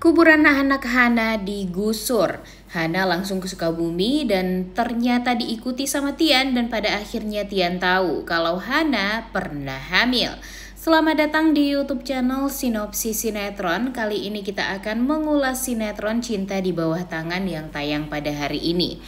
Kuburan anak Hana digusur. Hana langsung ke Sukabumi dan ternyata diikuti sama Tian, dan pada akhirnya Tian tahu kalau Hana pernah hamil. Selamat datang di YouTube channel Sinopsis Sinetron. Kali ini kita akan mengulas sinetron Cinta di Bawah Tangan yang tayang pada hari ini.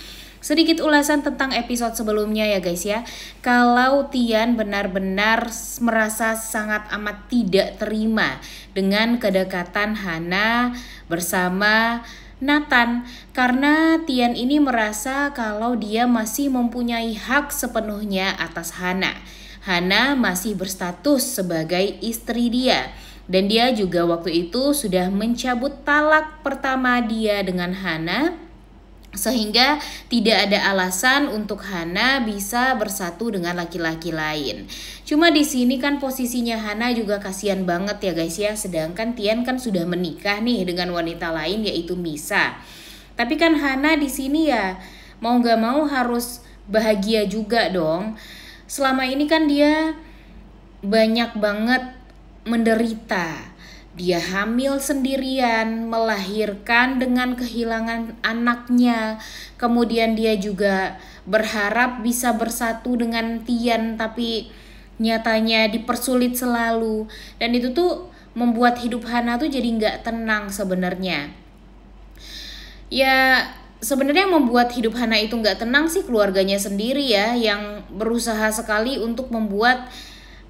Sedikit ulasan tentang episode sebelumnya ya guys ya. Kalau Tian benar-benar merasa sangat amat tidak terima dengan kedekatan Hana bersama Nathan, karena Tian ini merasa kalau dia masih mempunyai hak sepenuhnya atas Hana. Hana masih berstatus sebagai istri dia, dan dia juga waktu itu sudah mencabut talak pertama dia dengan Hana, sehingga tidak ada alasan untuk Hana bisa bersatu dengan laki-laki lain. Cuma di sini kan posisinya Hana juga kasihan banget ya guys ya. Sedangkan Tian kan sudah menikah nih dengan wanita lain yaitu Misa. Tapi kan Hana di sini ya mau gak mau harus bahagia juga dong. Selama ini kan dia banyak banget menderita. Dia hamil sendirian, melahirkan dengan kehilangan anaknya. Kemudian dia juga berharap bisa bersatu dengan Tian, tapi nyatanya dipersulit selalu. Dan itu tuh membuat hidup Hana tuh jadi nggak tenang sebenarnya. Ya sebenarnya yang membuat hidup Hana itu nggak tenang sih keluarganya sendiri ya, yang berusaha sekali untuk membuat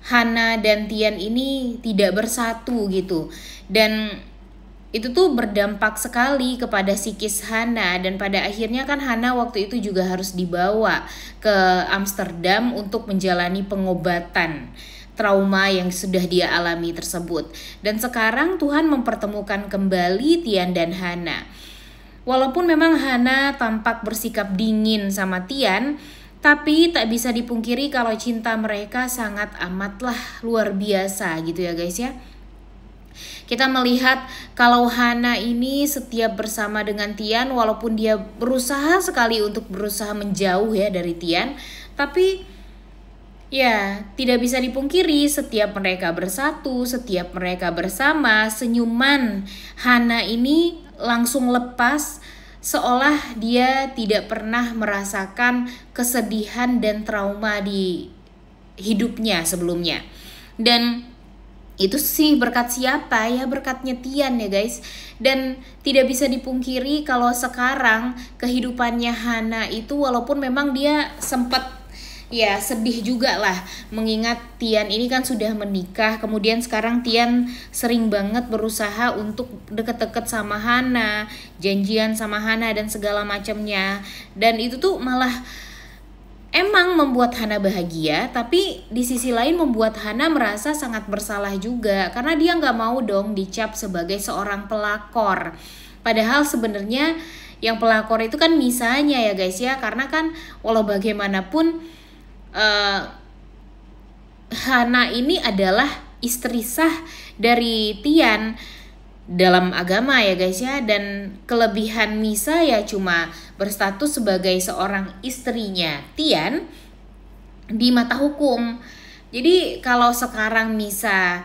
Hana dan Tian ini tidak bersatu gitu. Dan itu tuh berdampak sekali kepada psikis Hana, dan pada akhirnya kan Hana waktu itu juga harus dibawa ke Amsterdam untuk menjalani pengobatan trauma yang sudah dia alami tersebut. Dan sekarang Tuhan mempertemukan kembali Tian dan Hana. Walaupun memang Hana tampak bersikap dingin sama Tian, tapi tak bisa dipungkiri kalau cinta mereka sangat amatlah luar biasa gitu ya guys ya. Kita melihat kalau Hana ini setiap bersama dengan Tian, walaupun dia berusaha sekali untuk berusaha menjauh ya dari Tian, tapi ya tidak bisa dipungkiri setiap mereka bersatu, setiap mereka bersama, senyuman Hana ini langsung lepas, seolah dia tidak pernah merasakan kesedihan dan trauma di hidupnya sebelumnya. Dan itu sih berkat siapa ya? Berkatnya Tian ya guys. Dan tidak bisa dipungkiri kalau sekarang kehidupannya Hana itu, walaupun memang dia sempat ya sedih juga lah, mengingat Tian ini kan sudah menikah. Kemudian sekarang Tian sering banget berusaha untuk deket-deket sama Hana, janjian sama Hana dan segala macamnya. Dan itu tuh malah emang membuat Hana bahagia, tapi di sisi lain membuat Hana merasa sangat bersalah juga, karena dia nggak mau dong dicap sebagai seorang pelakor. Padahal sebenarnya yang pelakor itu kan Misanya ya guys ya, karena kan walau bagaimanapun Hana ini adalah istri sah dari Tian dalam agama ya guys ya. Dan kelebihan Misa ya cuma berstatus sebagai seorang istrinya Tian di mata hukum. Jadi kalau sekarang Misa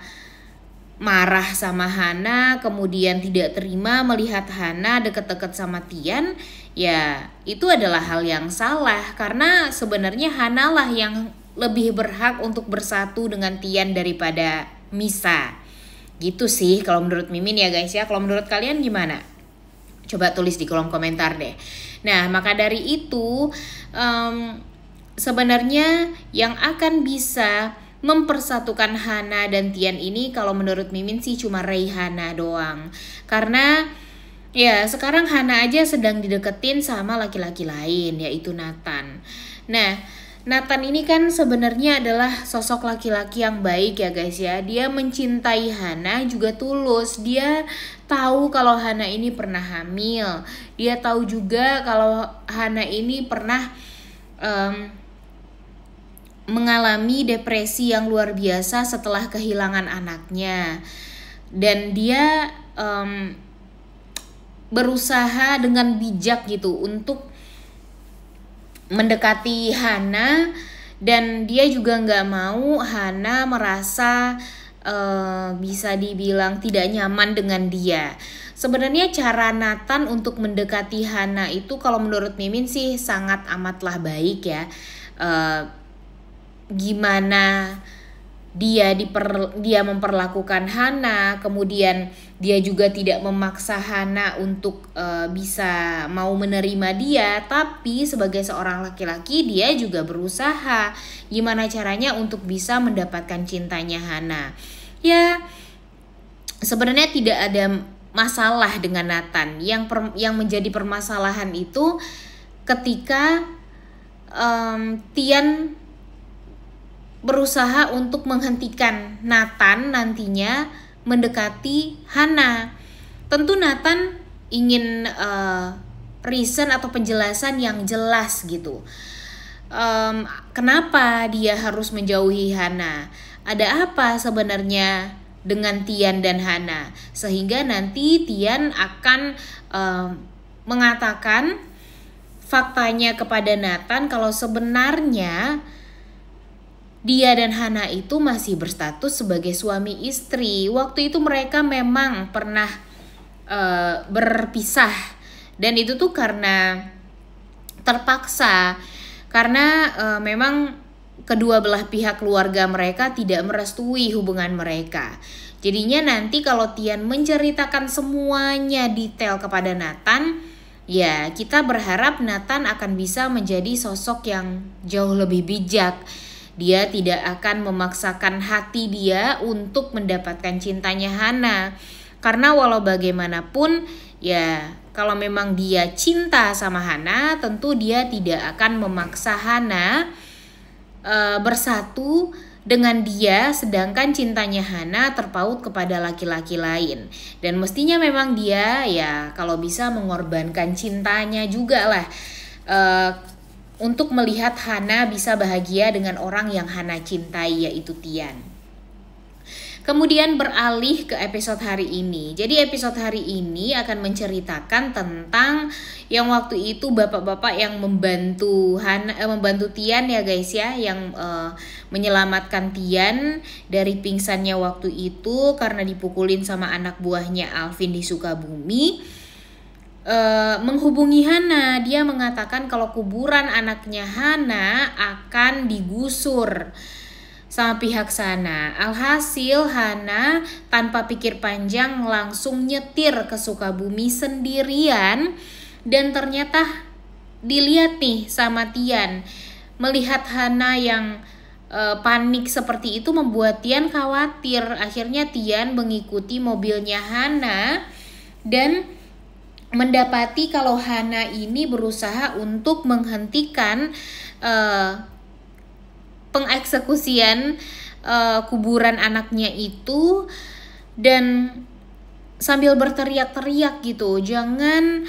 marah sama Hana, kemudian tidak terima melihat Hana deket-deket sama Tian, ya itu adalah hal yang salah, karena sebenarnya Hana lah yang lebih berhak untuk bersatu dengan Tian daripada Misa. Gitu sih kalau menurut Mimin ya guys ya. Kalau menurut kalian gimana? Coba tulis di kolom komentar deh. Nah maka dari itu sebenarnya yang akan bisa mempersatukan Hana dan Tian ini kalau menurut Mimin sih cuma Raihana doang. Karena ya sekarang Hana aja sedang dideketin sama laki-laki lain yaitu Nathan. Nah Nathan ini kan sebenarnya adalah sosok laki-laki yang baik ya guys ya. Dia mencintai Hana juga tulus. Dia tahu kalau Hana ini pernah hamil. Dia tahu juga kalau Hana ini pernah mengalami depresi yang luar biasa setelah kehilangan anaknya. Dan dia berusaha dengan bijak gitu untuk mendekati Hana, dan dia juga nggak mau Hana merasa bisa dibilang tidak nyaman dengan dia. Sebenarnya cara Nathan untuk mendekati Hana itu kalau menurut Mimin sih sangat amatlah baik ya. Gimana dia memperlakukan Hana, kemudian dia juga tidak memaksa Hana untuk bisa mau menerima dia, tapi sebagai seorang laki-laki dia juga berusaha gimana caranya untuk bisa mendapatkan cintanya Hana. Ya, sebenarnya tidak ada masalah dengan Nathan. Yang menjadi permasalahan itu ketika Tian berusaha untuk menghentikan Nathan nantinya mendekati Hana. Tentu Nathan ingin reason atau penjelasan yang jelas gitu. Kenapa dia harus menjauhi Hana? Ada apa sebenarnya dengan Tian dan Hana? Sehingga nanti Tian akan mengatakan faktanya kepada Nathan kalau sebenarnya dia dan Hana itu masih berstatus sebagai suami istri. Waktu itu mereka memang pernah berpisah, dan itu tuh karena terpaksa, karena memang kedua belah pihak keluarga mereka tidak merestui hubungan mereka. Jadinya nanti kalau Tian menceritakan semuanya detail kepada Nathan, ya kita berharap Nathan akan bisa menjadi sosok yang jauh lebih bijak. Dia tidak akan memaksakan hati dia untuk mendapatkan cintanya Hana. Karena walau bagaimanapun ya kalau memang dia cinta sama Hana, tentu dia tidak akan memaksa Hana bersatu dengan dia, sedangkan cintanya Hana terpaut kepada laki-laki lain. Dan mestinya memang dia ya kalau bisa mengorbankan cintanya juga lah untuk melihat Hana bisa bahagia dengan orang yang Hana cintai, yaitu Tian. Kemudian beralih ke episode hari ini. Jadi episode hari ini akan menceritakan tentang yang waktu itu bapak-bapak yang membantu Tian ya guys ya, yang menyelamatkan Tian dari pingsannya waktu itu karena dipukulin sama anak buahnya Alvin di Sukabumi. Menghubungi Hana, dia mengatakan kalau kuburan anaknya Hana akan digusur sama pihak sana. Alhasil Hana tanpa pikir panjang langsung nyetir ke Sukabumi sendirian, dan ternyata dilihat nih sama Tian. Melihat Hana yang panik seperti itu membuat Tian khawatir. Akhirnya Tian mengikuti mobilnya Hana dan mendapati kalau Hana ini berusaha untuk menghentikan pengeksekusian kuburan anaknya itu, dan sambil berteriak-teriak gitu, jangan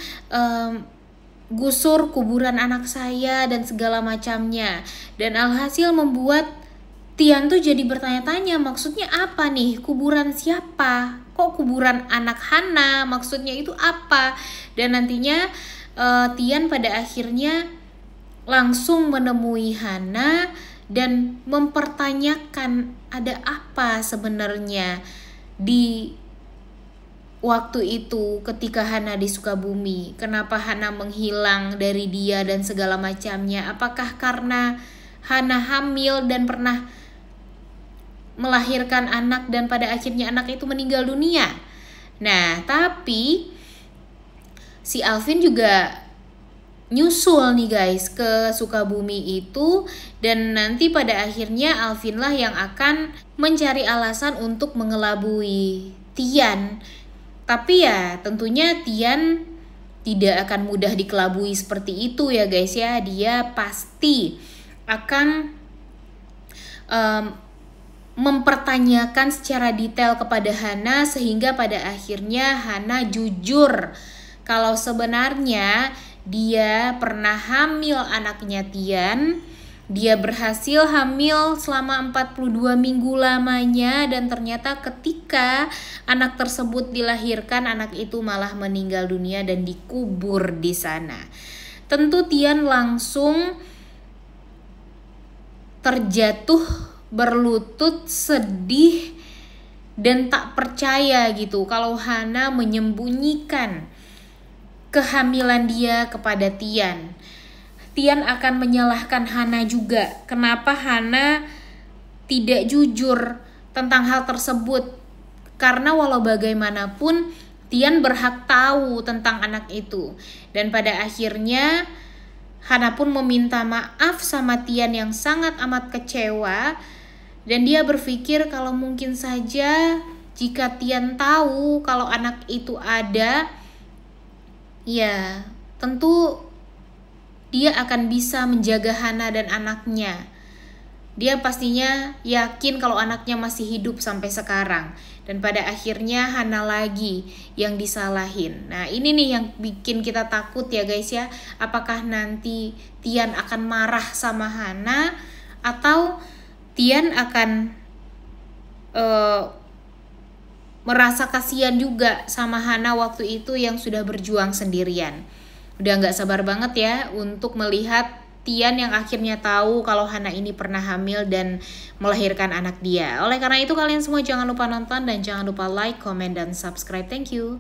gusur kuburan anak saya dan segala macamnya. Dan alhasil membuat Tian tuh jadi bertanya-tanya, maksudnya apa nih? Kuburan siapa? Kok kuburan anak Hana? Maksudnya itu apa? Dan nantinya Tian pada akhirnya langsung menemui Hana dan mempertanyakan ada apa sebenarnya di waktu itu ketika Hana di Sukabumi. Kenapa Hana menghilang dari dia dan segala macamnya? Apakah karena Hana hamil dan pernah melahirkan anak dan pada akhirnya anak itu meninggal dunia? Nah, tapi si Alvin juga nyusul nih guys ke Sukabumi itu, dan nanti pada akhirnya Alvin lah yang akan mencari alasan untuk mengelabui Tian. Tapi ya tentunya Tian tidak akan mudah dikelabui seperti itu ya guys ya. Dia pasti akan mempertanyakan secara detail kepada Hana, sehingga pada akhirnya Hana jujur kalau sebenarnya dia pernah hamil anaknya Tian. Dia berhasil hamil selama 42 minggu lamanya, dan ternyata ketika anak tersebut dilahirkan, anak itu malah meninggal dunia dan dikubur di sana. Tentu Tian langsung terjatuh berlutut sedih dan tak percaya gitu kalau Hana menyembunyikan kehamilan dia kepada Tian. Tian akan menyalahkan Hana juga. Kenapa Hana tidak jujur tentang hal tersebut? Karena walau bagaimanapun Tian berhak tahu tentang anak itu. Dan pada akhirnya Hana pun meminta maaf sama Tian yang sangat amat kecewa. Dan dia berpikir kalau mungkin saja jika Tian tahu kalau anak itu ada, ya tentu dia akan bisa menjaga Hana dan anaknya. Dia pastinya yakin kalau anaknya masih hidup sampai sekarang. Dan pada akhirnya Hana lagi yang disalahin. Nah ini nih yang bikin kita takut ya guys ya. Apakah nanti Tian akan marah sama Hana, atau Tian akan merasa kasihan juga sama Hana waktu itu yang sudah berjuang sendirian. Udah gak sabar banget ya untuk melihat Tian yang akhirnya tahu kalau Hana ini pernah hamil dan melahirkan anak dia. Oleh karena itu kalian semua jangan lupa nonton dan jangan lupa like, comment, dan subscribe. Thank you.